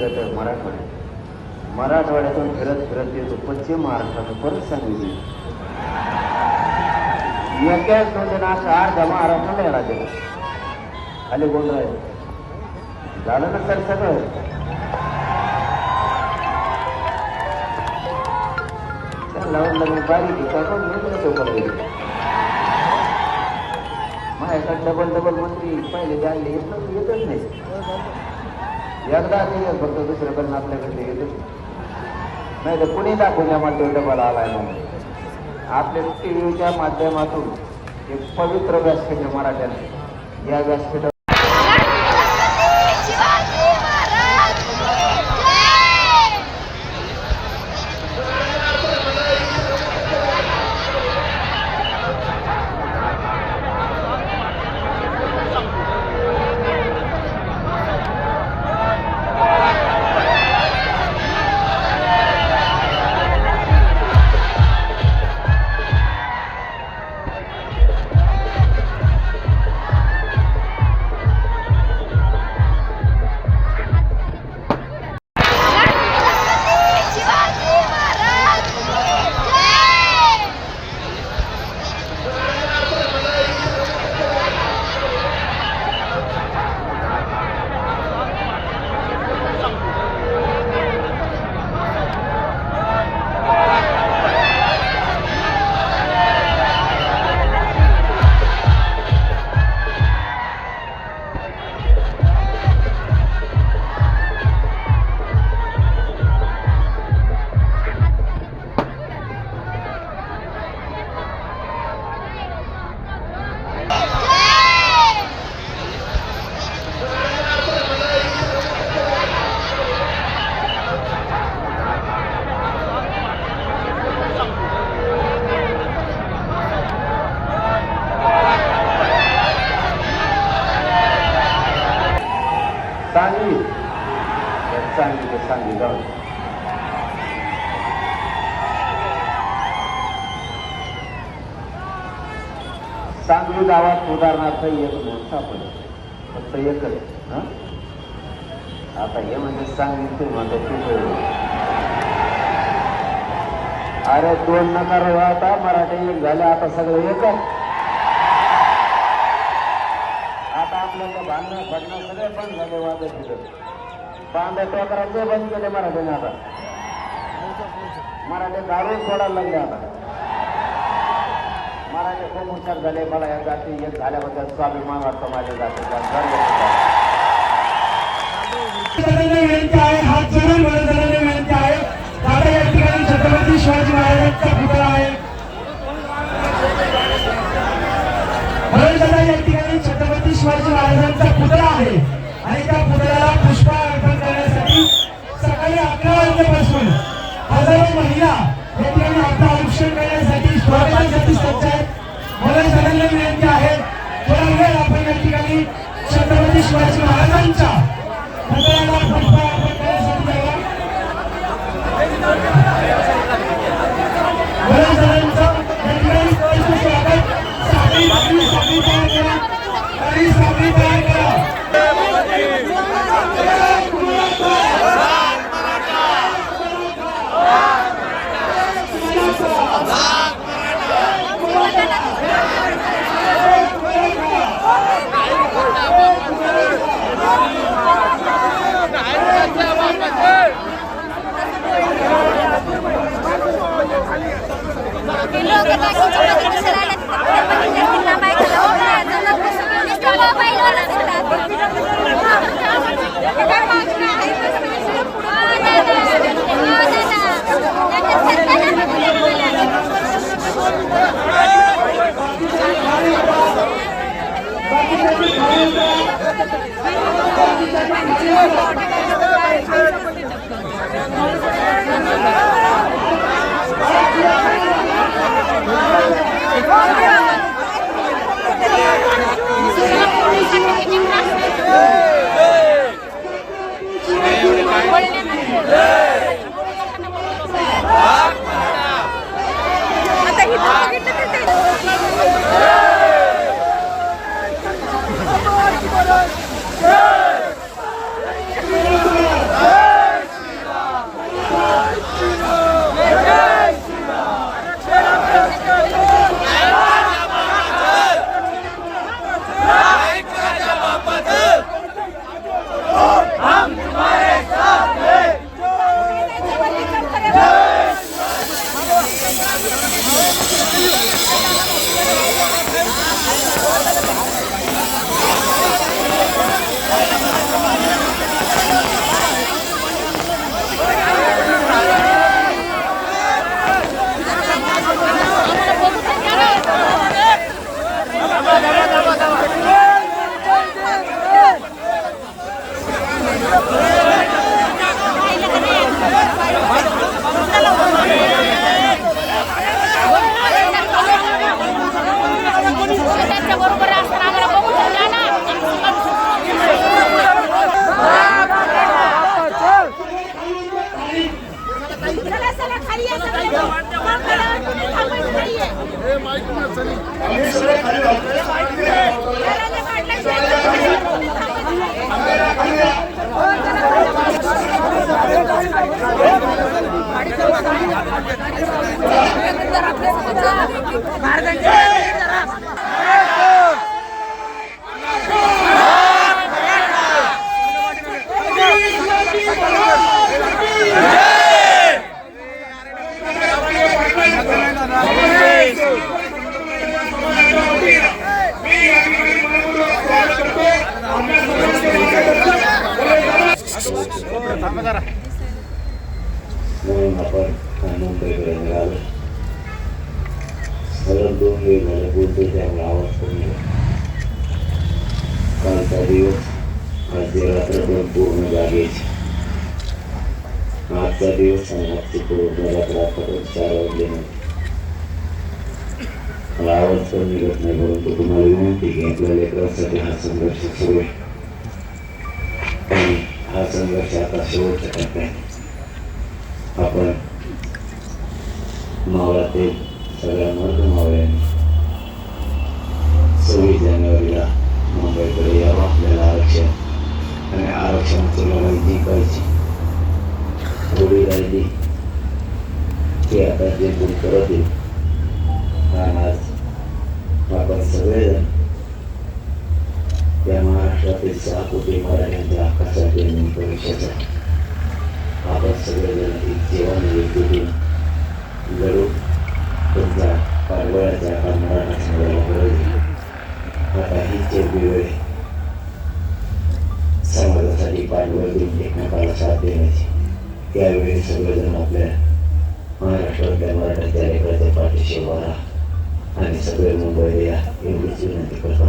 फिरत आहे मराठवाड्यातून फिरत फिरत येतो पश्चिम महाराष्ट्रात परत सांगितली एकाच म्हणजे ना अर्धा महाराष्ट्राला येणार त्याला खाली गोंधळ झालं ना सर सगळं लावून लागून बारीक माझ्याकडे डबल मंत्री पहिले द्यायला येतच नाही एकदा फक्त दुसऱ्याकडून आपल्याकडे येतच नाही तर कुणी दाखवून मला तो डबल आलाय म्हणून आपल्या टीव्हीच्या माध्यमातून एक पवित्र व्यासपीठ आहे मराठ्याने या व्यासपीठात सांगली जाऊ सांगली गावात उदाहरणार्थ एक मोठा पण फक्त एकच आता हे म्हणजे सांगली ते म्हणतात अरे दोन नकार आता मराठी एक झाले आता सगळं एकच आता आपल्याला भांडणं फडणं सगळे बंद झाले वाजत फिरत बांधा टोकराचे बंद केले मराठीने आता मराठी दारू सोडायला लागले आता मराठी खूप हुशार झाले मला या जाती एक झाल्याबद्दल स्वाभिमान वाटतो माझ्या जातीचा हात जोडून विनंती आहे दादा या ठिकाणी छत्रपती शिवाजी महाराजांचा पुतळा आहे दादा या ठिकाणी छत्रपती शिवाजी महाराजांचा पुतळा आहे आणि त्या पुतळ्याला पुष्प अर्पण करण्यासाठी सकाळी 11 वाजल्यापासून हजारो महिला या ठिकाणी आपलं आरक्षण करण्यासाठी स्वागतासाठी सज्ज आहेत मला सगळ्यांना विनंती आहे थोडा वेळ आपण या ठिकाणी छत्रपती शिवाजी महाराजांच्या पुतळ्याला पुष्प अर्पण करण्यासाठी मला सगळ्यांचं या ठिकाणी स्वागत साखळी तयार करा आणि साखळी तयार करा लोक खाली आहे सगळे थांबून खाली आहे आम्ही सगळे खाली राहतो. घराने काढल्याशिवाय खाली राहा. म्हणून आपण मुंबईकडे निघालो. सलग 2 दिवस झाले बोलतो त्यामुळे आवाज कमी. कालचा दिवस आज रात्र पण पूर्ण जागेची. आजचा दिवस आणि आजची पूर्ण रात्र आतापर्यंत 4 वाजले नाही. मला आवाज पण निघत नाही, परंतु तुम्हाला विनंती की आपल्या लेकरांसाठी हा संघर्ष सुरू आहे आणि हा संघर्ष आता शेवटच्या टप्प्यात. आपण मावळातील सगळ्या मर्द मावळ्यांनी 26 जानेवारीला मुंबईकडे यावं. आपल्याला आरक्षण आणि आरक्षणाची लढाई जिंकायची. थोडी राहिली ती आता जे कोण करत येईल. आणि आज आपण सगळेजण या महाराष्ट्रातील 6 कोटी मराठ्यांच्या हक्कासाठी आणि परीक्षेसाठी आपण सगळेजण एक जीवन एकजुटीने लढू. तुमच्या पाठबळाच्या मराठा समाजाला गरज आहे. आता हीच एक वेळ आहे समाजासाठी पाठबळ देऊन एकमेकाला साथ देण्याची. त्यावेळी सगळेजण आपल्या महाराष्ट्रातल्या मराठ्याच्या लेकराच्या पाठीशी उभा राहा आणि सगळे मुंबईला या एवढीच विनंती करतो.